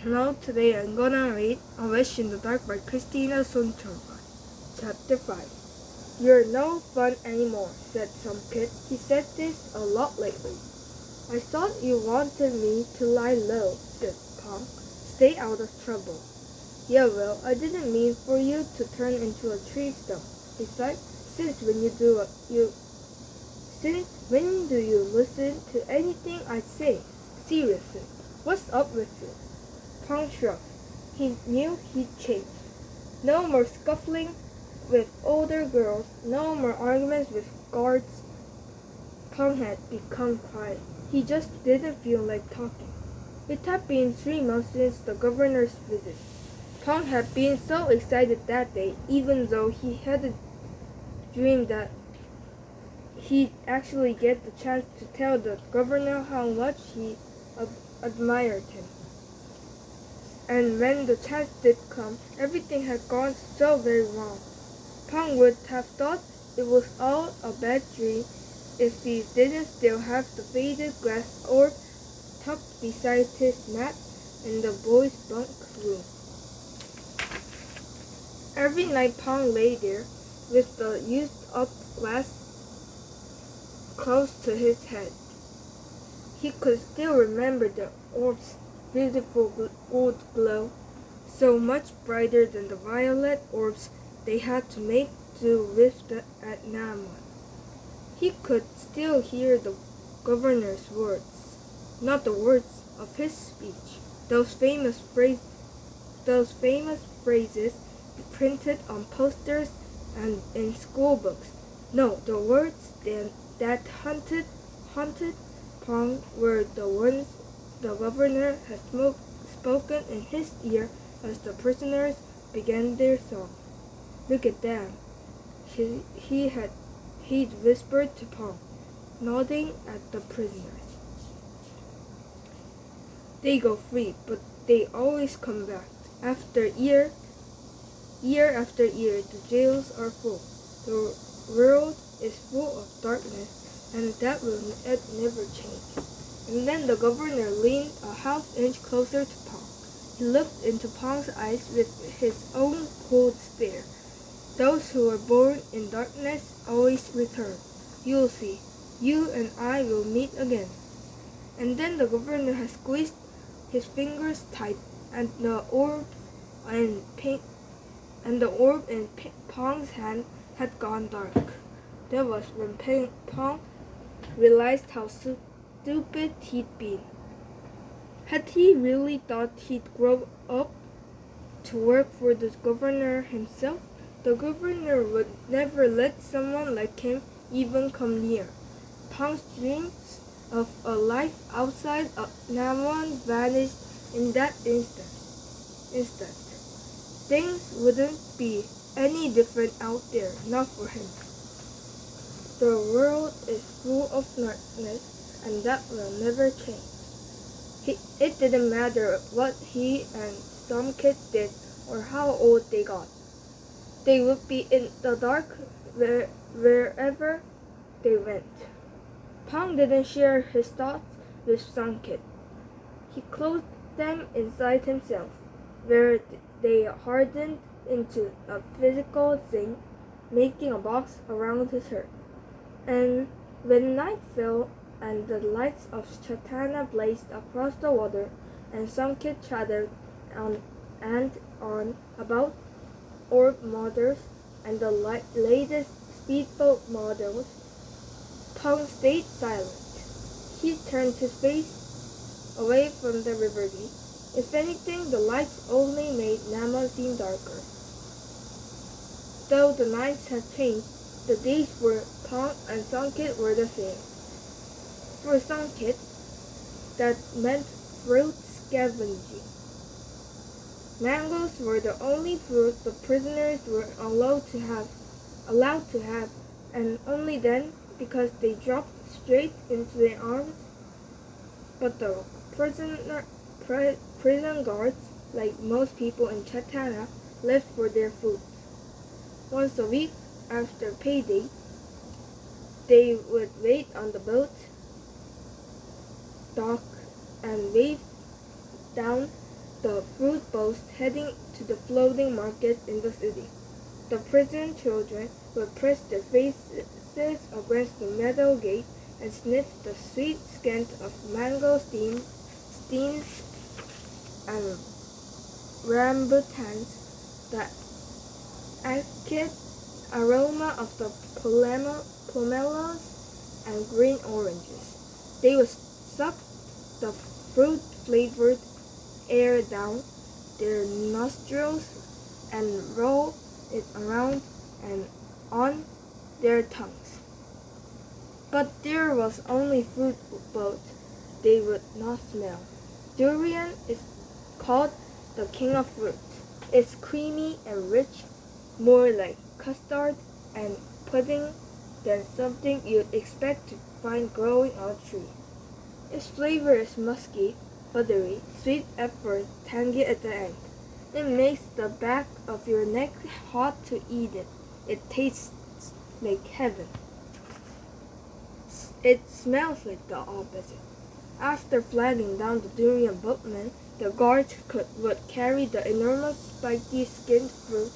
Hello, today I'm gonna read A Wish in the Dark by Christina Sonchova. Chapter 5. You're no fun anymore, said some kid. He said this a lot lately. I thought you wanted me to lie low, said Pong. Stay out of trouble. Yeah, well, I didn't mean for you to turn into a tree stump. Besides, since when do you listen to anything I say? Seriously, what's up with you? Pong shrugged. He knew he'd changed. No more scuffling with older girls, no more arguments with guards. Pong had become quiet. He just didn't feel like talking. It had been 3 months since the governor's visit. Pong had been so excited that day, even though he hadn't dreamed that he'd actually get the chance to tell the governor how much he admired him. And when the chance did come, everything had gone so very wrong. Pong would have thought it was all a bad dream if he didn't still have the faded glass orb tucked beside his mat in the boys' bunk room. Every night Pong lay there with the used-up glass close to his head. He could still remember the orb's beautiful gold glow, so much brighter than the violet orbs they had to make do with at Namon. He could still hear the governor's words, not the words of his speech, those famous phrases printed on posters and in school books. No, the words that haunted Pong were the ones the governor had spoken in his ear as the prisoners began their song. Look at them, he'd whispered to Pong, nodding at the prisoners. They go free, but they always come back. Year after year, the jails are full. The world is full of darkness, and that will never change. And then the governor leaned a half-inch closer to Pong. He looked into Pong's eyes with his own cold stare. Those who are born in darkness always return. You'll see. You and I will meet again. And then the governor had squeezed his fingers tight, and the orb in Pong's hand had gone dark. That was when Pong realized how stupid he'd been. Had he really thought he'd grow up to work for the governor himself? The governor would never let someone like him even come near. Pong's dreams of a life outside of Namon vanished in that instant. Things wouldn't be any different out there, not for him. The world is full of darkness, and that will never change. It didn't matter what he and some kid did or how old they got. They would be in the dark wherever they went. Pong didn't share his thoughts with some kid. He closed them inside himself, where they hardened into a physical thing, making a box around his heart. And when night fell and the lights of Chatana blazed across the water, and some kid chattered on about orb models and the latest speedboat models, Pong stayed silent. He turned his face away from the river. If anything, the lights only made Namon seem darker. Though the nights had changed, the days for Pong and Songkit were the same. For Songkit, that meant fruit scavenging. Mangoes were the only fruit the prisoners were allowed to have, and only then, because they dropped straight into their arms. But the prison guards, like most people in Chatana, lived for their food. Once a week, after payday, they would wait on the boat dock and wave down the fruit boats heading to the floating markets in the city. The prison children would press their faces against the metal gate and sniff the sweet scent of mango steams and rambutans, the acrid aroma of the pomelos and green oranges. They would suck the fruit-flavored air down their nostrils and roll it around and on their tongues. But there was only fruit both they would not smell. Durian is called the king of fruits. It's creamy and rich, more like custard and pudding than something you'd expect to find growing on a tree. Its flavor is musky, buttery, sweet at first, tangy at the end. It makes the back of your neck hot to eat it. It tastes like heaven. It smells like the opposite. After flagging down the durian boatman, the guards would carry the enormous spiky skinned fruit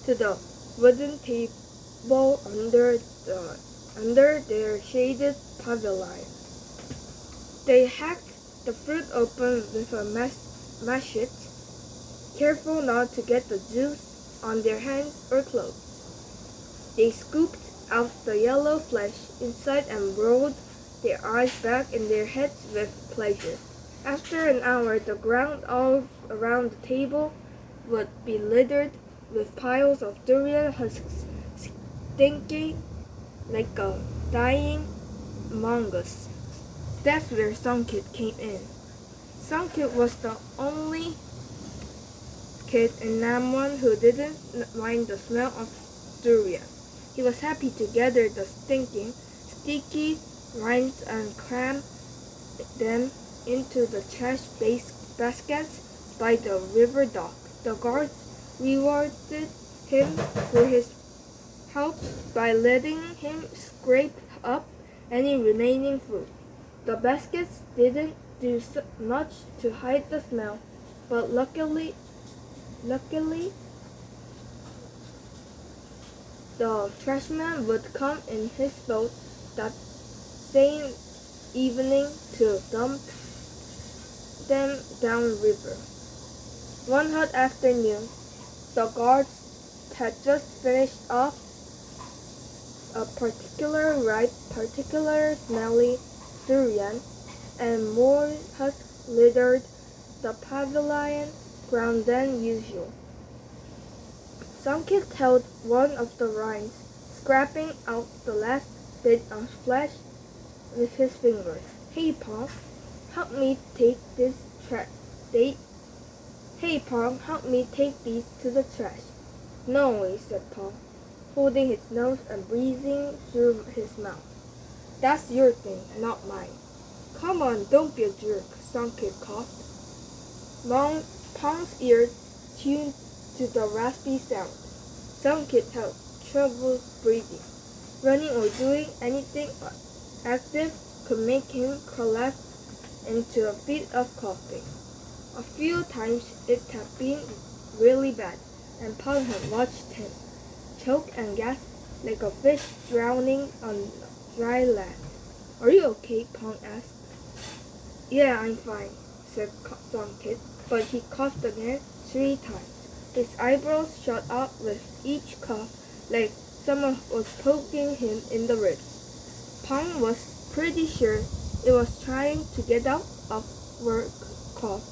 to the wooden table under their shaded pavilion. They hacked the fruit open with a machete, careful not to get the juice on their hands or clothes. They scooped out the yellow flesh inside and rolled their eyes back in their heads with pleasure. After an hour, the ground all around the table would be littered with piles of durian husks, stinking like a dying mongoose. That's where Songkit came in. Songkit was the only kid in Namwon who didn't mind the smell of durian. He was happy to gather the stinking, sticky rinds and cram them into the trash baskets by the river dock. The guards rewarded him for his help by letting him scrape up any remaining fruit. The baskets didn't do much to hide the smell, but luckily, the trashman would come in his boat that same evening to dump them downriver. One hot afternoon, the guards had just finished off a particular ripe, particular smelly durian, and more husks littered the pavilion ground than usual. Songkit held one of the rinds, scraping out the last bit of flesh with his fingers. "Hey, Pong, help me take this Hey, Pong, help me take these to the trash." "No," said Pong, holding his nose and breathing through his mouth. "That's your thing, not mine." "Come on, don't be a jerk," Songkit coughed. Pong's ear tuned to the raspy sound. Songkit had trouble breathing. Running or doing anything active could make him collapse into a fit of coughing. A few times it had been really bad, and Pong had watched him choke and gasp like a fish drowning on dry land. "Are you okay?" Pong asked. "Yeah, I'm fine," said Songkit, but he coughed again 3 times. His eyebrows shot up with each cough like someone was poking him in the ribs. Pong was pretty sure it was trying to get out of work cough,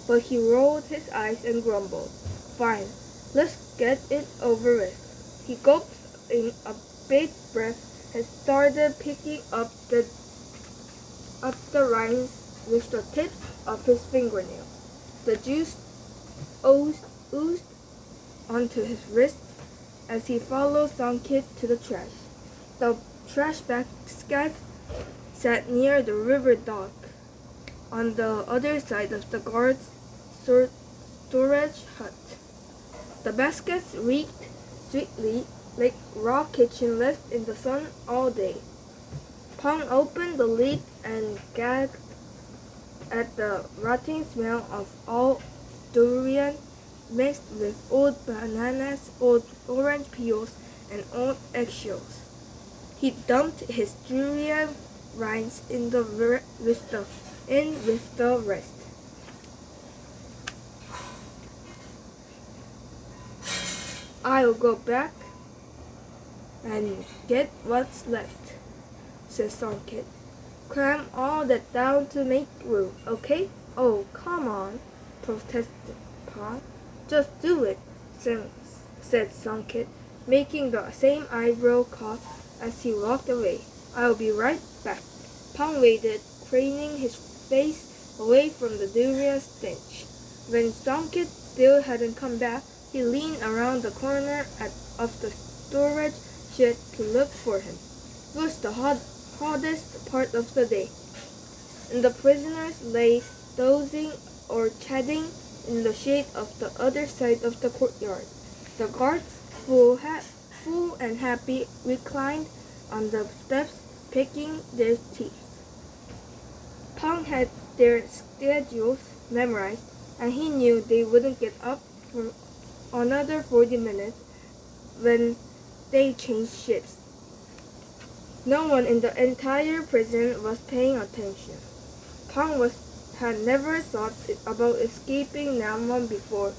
but he rolled his eyes and grumbled. "Fine, let's get it over with." He gulped in a big breath and started picking up the rinds with the tips of his fingernails. The juice oozed onto his wrist as he followed Songkit to the trash. The trash basket sat near the river dock on the other side of the guard's storage hut. The baskets reeked sweetly like raw kitchen left in the sun all day. Pong opened the lid and gagged at the rotting smell of all durian mixed with old bananas, old orange peels, and old eggshells. He dumped his durian rinds in with the rest. "I'll go back and get what's left," said Songkit. "Cram all that down to make room, okay?" "Oh, come on," protested Pong. "Just do it," said Songkit, making the same eyebrow cock as he walked away. "I'll be right back." Pong waited, craning his face away from the durian stench. When Songkit still hadn't come back, he leaned around the corner of the storage shed to look for him. It was the hottest part of the day, and the prisoners lay dozing or chatting in the shade of the other side of the courtyard. The guards, full and happy, reclined on the steps, picking their teeth. Pong had their schedules memorized, and he knew they wouldn't get up for another 40 minutes when they changed shifts. No one in the entire prison was paying attention. Pong had never thought about escaping Namwon before,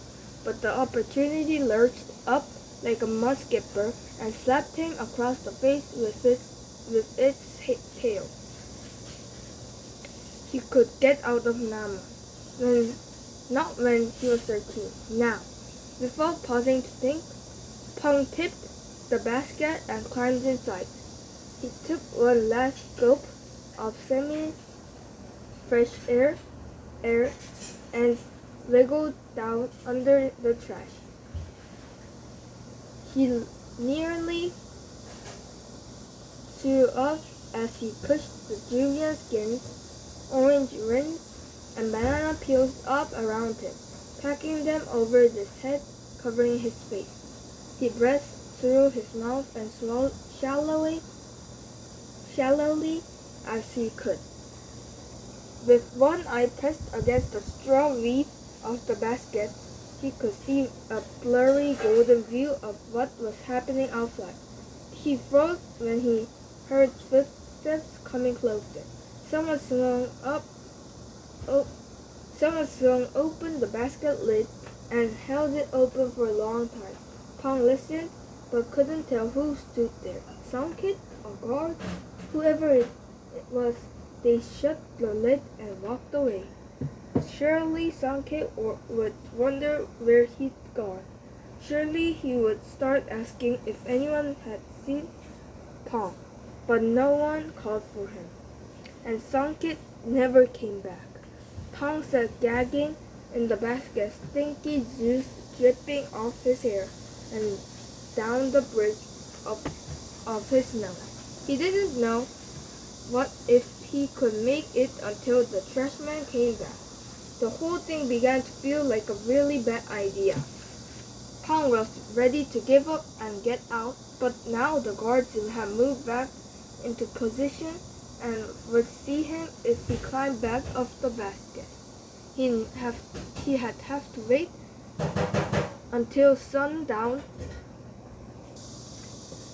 but the opportunity lurched up like a mudskipper and slapped him across the face with its tail. He could get out of Namwon, not when he was 13. Now, without pausing to think, Pong tipped the basket and climbed inside. He took one last gulp of semi-fresh air and wiggled down under the trash. He nearly threw up as he pushed the durian skins, orange rinds, and banana peels up around him, packing them over his head, covering his face. He breathed through his mouth and swallowed shallowly as he could. With one eye pressed against the straw weave of the basket, he could see a blurry golden view of what was happening outside. He froze when he heard footsteps coming closer. Someone swung open the basket lid and held it open for a long time. Pong listened, but couldn't tell who stood there. Songkit? A guard? Whoever it was, they shut the lid and walked away. Surely Songkit would wonder where he'd gone. Surely he would start asking if anyone had seen Pong. But no one called for him, and Songkit never came back. Pong sat gagging in the basket, stinky juice dripping off his hair and down the bridge of his nose. He didn't know what if he could make it until the trash man came back. The whole thing began to feel like a really bad idea. Pong was ready to give up and get out, but now the guards had moved back into position and would see him if he climbed back off the basket. He'd have to wait until sundown.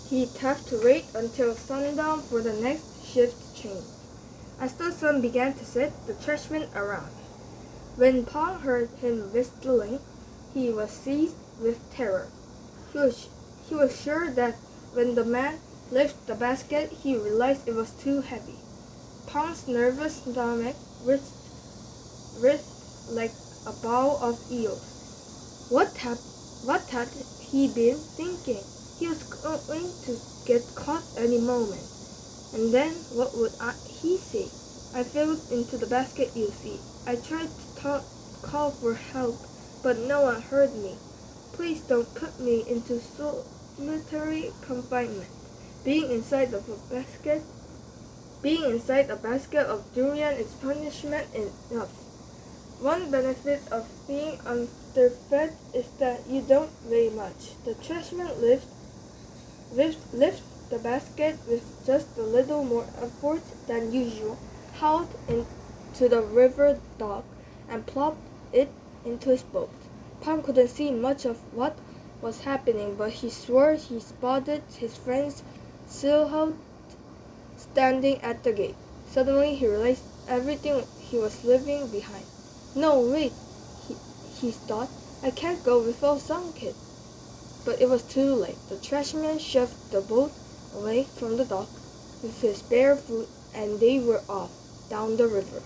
He'd have to wait until sundown for the next shift change. As the sun began to set, the trash went around. When Pong heard him whistling, he was seized with terror. He was sure that when the man lifted the basket, he realized it was too heavy. Pong's nervous stomach writhed like a ball of eels. What had he been thinking? He was going to get caught any moment. And then what would he say? I fell into the basket, you see. I tried to call for help, but no one heard me. Please don't put me into solitary confinement. Being inside a basket of durian is punishment enough. One benefit of being underfed is that you don't weigh much. The trashman lift the basket with just a little more effort than usual, hauled into the river dock, and plopped it into his boat. Tom couldn't see much of what was happening, but he swore he spotted his friend's silhouette standing at the gate. Suddenly he realized everything he was leaving behind. No, wait, he thought. I can't go without some kid. But it was too late. The trash man shoved the boat away from the dock with his bare foot, and they were off down the river.